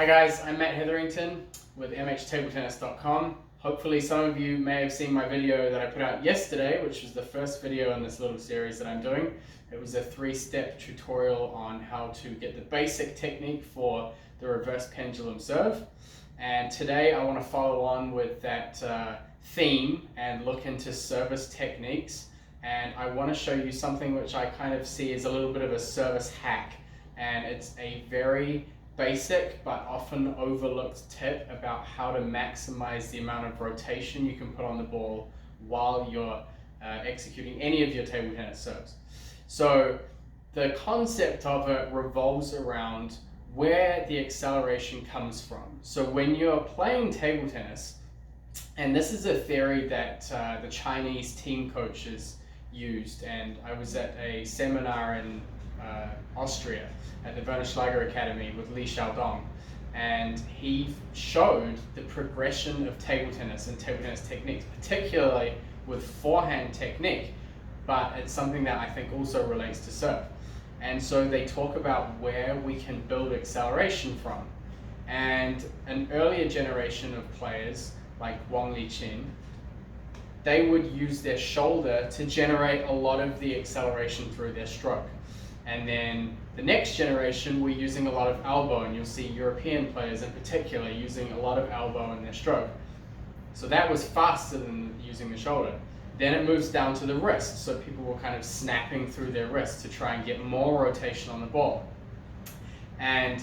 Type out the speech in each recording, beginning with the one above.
Hi guys, I'm Matt Hetherington with MHTableTennis.com. Hopefully some of you may have seen my video that I put out yesterday, which was the first video in this little series that I'm doing. It was a 3-step tutorial on how to get the basic technique for the reverse pendulum serve. And today I want to follow on with that theme and look into service techniques. And I want to show you something which I kind of see as a little bit of a service hack. And it's a very basic but often overlooked tip about how to maximize the amount of rotation you can put on the ball while you're executing any of your table tennis serves. So the concept of it revolves around where the acceleration comes from. So when you're playing table tennis, and this is a theory that the Chinese team coaches used, and I was at a seminar in Austria at the Werner Schlager Academy with Li Xiaodong, and he showed the progression of table tennis and table tennis techniques, particularly with forehand technique, but it's something that I think also relates to serve. And so they talk about where we can build acceleration from. And an earlier generation of players like Wang Liqin, they would use their shoulder to generate a lot of the acceleration through their stroke. And then the next generation were using a lot of elbow, and you'll see European players in particular using a lot of elbow in their stroke. So that was faster than using the shoulder. Then it moves down to the wrist, so people were kind of snapping through their wrist to try and get more rotation on the ball. And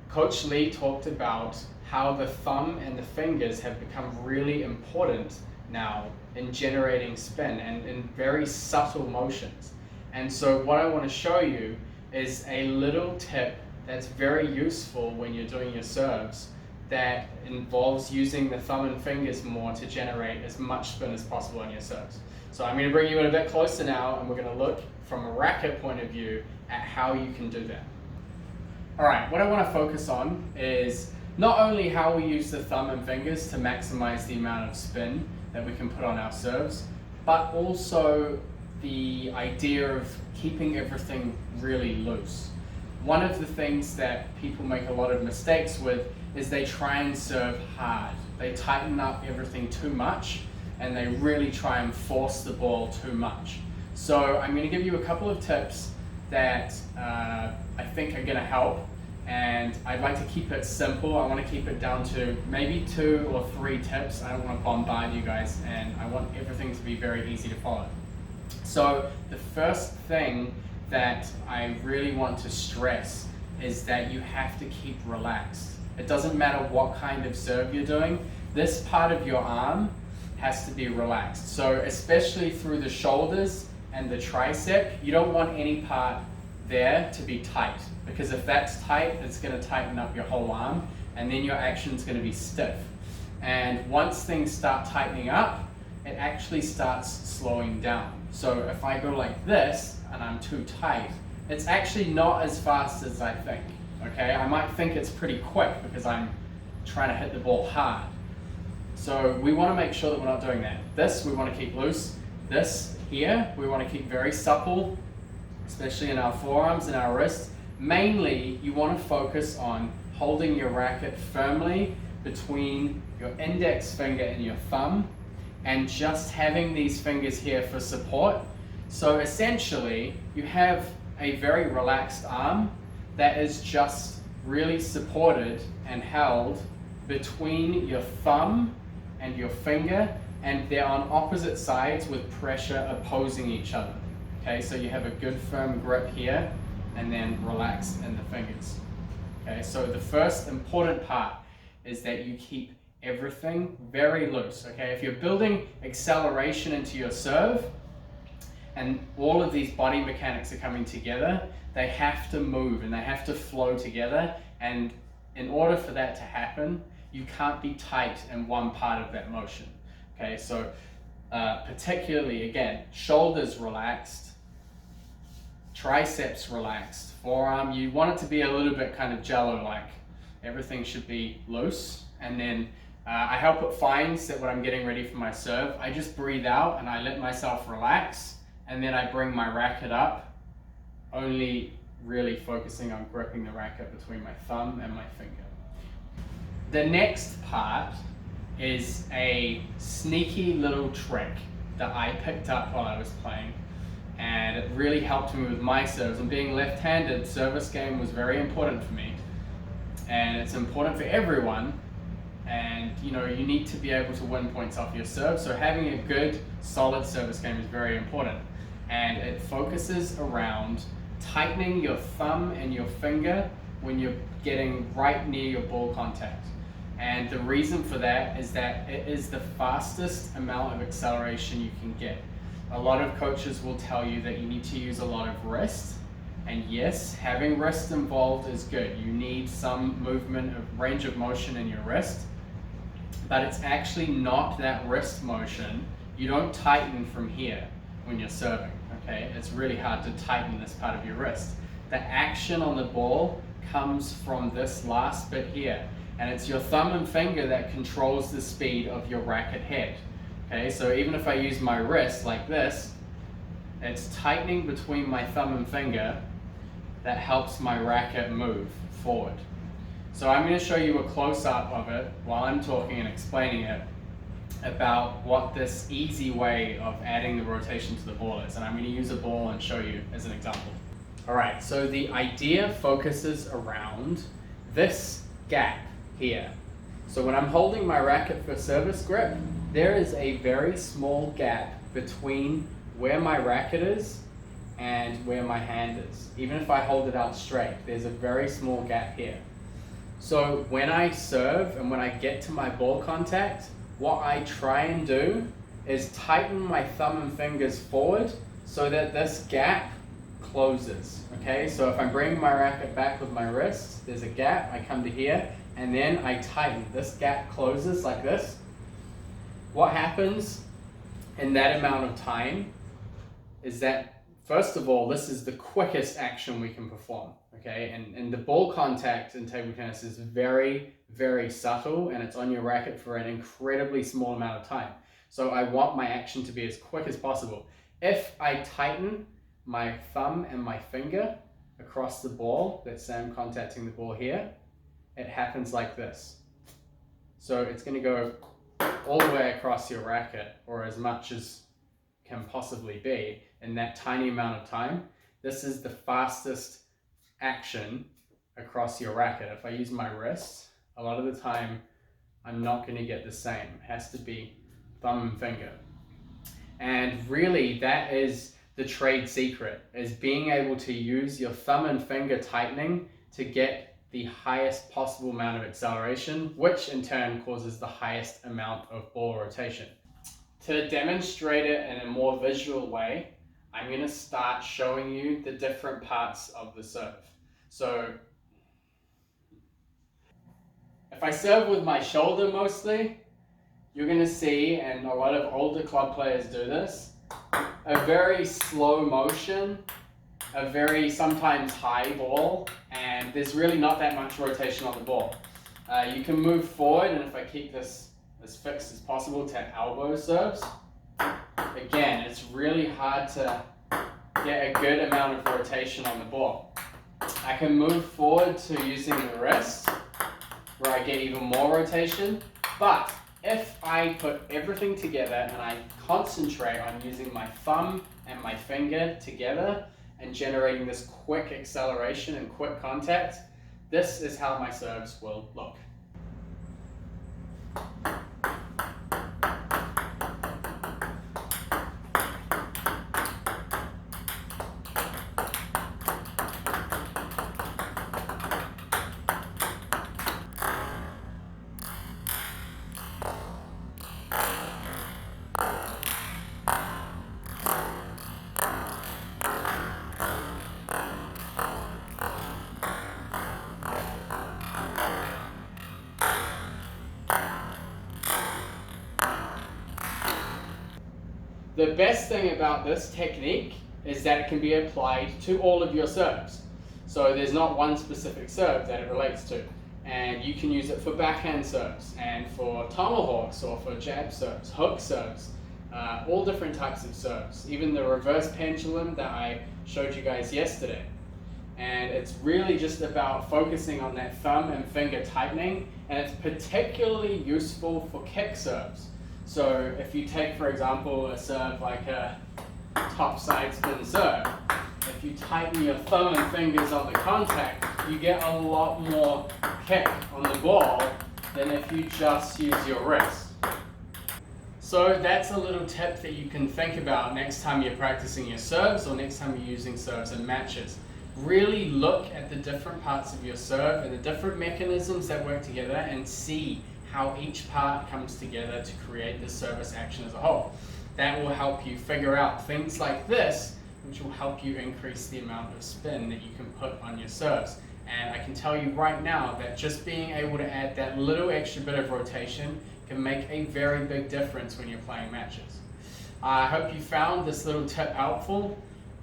Coach Lee talked about how the thumb and the fingers have become really important now in generating spin and in very subtle motions. And so what I want to show you is a little tip that's very useful when you're doing your serves that involves using the thumb and fingers more to generate as much spin as possible on your serves. So I'm going to bring you in a bit closer now, and we're going to look from a racket point of view at how you can do that. Alright, what I want to focus on is not only how we use the thumb and fingers to maximize the amount of spin that we can put on our serves, but also the idea of keeping everything really loose. One of the things that people make a lot of mistakes with is they try and serve hard. They tighten up everything too much, and they really try and force the ball too much. So I'm going to give you a couple of tips that I think are going to help, and I'd like to keep it simple. I want to keep it down to maybe 2 or 3 tips. I don't want to bombard you guys, and I want everything to be very easy to follow. So the first thing that I really want to stress is that you have to keep relaxed. It doesn't matter what kind of serve you're doing, this part of your arm has to be relaxed. So especially through the shoulders and the tricep, you don't want any part there to be tight, because if that's tight, it's going to tighten up your whole arm, and then your action's going to be stiff. And once things start tightening up, it actually starts slowing down. So if I go like this and I'm too tight, it's actually not as fast as I think. Okay, I might think it's pretty quick because I'm trying to hit the ball hard. So we want to make sure that we're not doing that. This we want to keep loose. This here we want to keep very supple, especially in our forearms and our wrists. Mainly you want to focus on holding your racket firmly between your index finger and your thumb, and just having these fingers here for support. So essentially you have a very relaxed arm that is just really supported and held between your thumb and your finger, and they're on opposite sides with pressure opposing each other. Okay, so you have a good firm grip here and then relaxed in the fingers. Okay, so the first important part is that you keep everything very loose. Okay, if you're building acceleration into your serve and all of these body mechanics are coming together, they have to move and they have to flow together, and in order for that to happen, you can't be tight in one part of that motion. Okay, so particularly again, shoulders relaxed, triceps relaxed, forearm, you want it to be a little bit kind of jello-like. Everything should be loose, and then I hope it finds that when I'm getting ready for my serve, I just breathe out and I let myself relax, and then I bring my racket up, only really focusing on gripping the racket between my thumb and my finger. The next part is a sneaky little trick that I picked up while I was playing, and it really helped me with my serves. And being left-handed, service game was very important for me, and it's important for everyone. And you need to be able to win points off your serve, so having a good solid service game is very important. And it focuses around tightening your thumb and your finger when you're getting right near your ball contact. And the reason for that is that it is the fastest amount of acceleration you can get. A lot of coaches will tell you that you need to use a lot of wrist, and yes, having wrist involved is good. You need some movement of range of motion in your wrist, but it's actually not that wrist motion. You don't tighten from here when you're serving, okay? It's really hard to tighten this part of your wrist. The action on the ball comes from this last bit here, and it's your thumb and finger that controls the speed of your racket head, okay? So even if I use my wrist like this, it's tightening between my thumb and finger that helps my racket move forward. So I'm going to show you a close-up of it while I'm talking and explaining it about what this easy way of adding the rotation to the ball is. And I'm going to use a ball and show you as an example. All right, so the idea focuses around this gap here. So when I'm holding my racket for service grip, there is a very small gap between where my racket is and where my hand is. Even if I hold it out straight, there's a very small gap here. So when I serve and when I get to my ball contact, what I try and do is tighten my thumb and fingers forward so that this gap closes, okay? So if I'm bringing my racket back with my wrist, there's a gap, I come to here, and then I tighten. This gap closes like this. What happens in that amount of time is that, first of all, this is the quickest action we can perform, okay? And the ball contact in table tennis is very, very subtle, and it's on your racket for an incredibly small amount of time. So I want my action to be as quick as possible. If I tighten my thumb and my finger across the ball, let's say I'm contacting the ball here, it happens like this. So it's going to go all the way across your racket, or as much as can possibly be in that tiny amount of time. This is the fastest action across your racket. If I use my wrist, a lot of the time I'm not going to get the same. It has to be thumb and finger. And really that is the trade secret, is being able to use your thumb and finger tightening to get the highest possible amount of acceleration, which in turn causes the highest amount of ball rotation. To demonstrate it in a more visual way, I'm going to start showing you the different parts of the serve. So if I serve with my shoulder mostly, you're going to see, and a lot of older club players do this, a very slow motion, a very sometimes high ball, and there's really not that much rotation on the ball. You can move forward, and if I keep this as fixed as possible to elbow serves, again, it's really hard to get a good amount of rotation on the ball. I can move forward to using the wrist, where I get even more rotation, but if I put everything together and I concentrate on using my thumb and my finger together and generating this quick acceleration and quick contact, this is how my serves will look. The best thing about this technique is that it can be applied to all of your serves. So there's not one specific serve that it relates to. And you can use it for backhand serves, and for tomahawks, or for jab serves, hook serves, all different types of serves. Even the reverse pendulum that I showed you guys yesterday. And it's really just about focusing on that thumb and finger tightening, and it's particularly useful for kick serves. So if you take, for example, a serve like a top side spin serve, if you tighten your thumb and fingers on the contact, you get a lot more kick on the ball than if you just use your wrist. So that's a little tip that you can think about next time you're practicing your serves or next time you're using serves in matches. Really look at the different parts of your serve and the different mechanisms that work together and see how each part comes together to create the service action as a whole. That will help you figure out things like this, which will help you increase the amount of spin that you can put on your serves. And I can tell you right now that just being able to add that little extra bit of rotation can make a very big difference when you're playing matches. I hope you found this little tip helpful,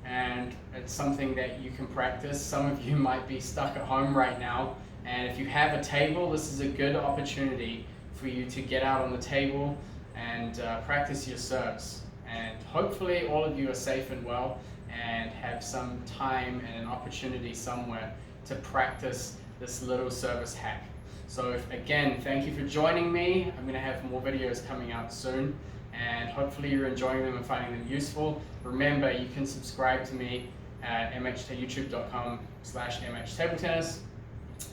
and it's something that you can practice. Some of you might be stuck at home right now, and if you have a table, this is a good opportunity for you to get out on the table and practice your serves. And hopefully all of you are safe and well and have some time and an opportunity somewhere to practice this little service hack. So again, thank you for joining me. I'm going to have more videos coming out soon, and hopefully you're enjoying them and finding them useful. Remember, you can subscribe to me at youtube.com/MHTableTennis,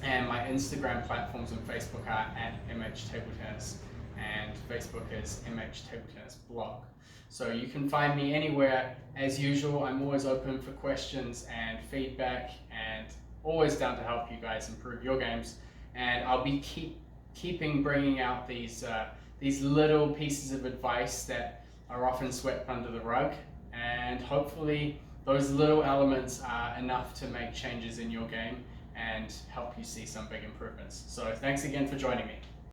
and my Instagram platforms and Facebook are at MHTableTennis, and Facebook is MHTableTennis blog. So you can find me anywhere. As usual, I'm always open for questions and feedback, and always down to help you guys improve your games. And I'll be keeping bringing out these little pieces of advice that are often swept under the rug, and hopefully those little elements are enough to make changes in your game and help you see some big improvements. So thanks again for joining me.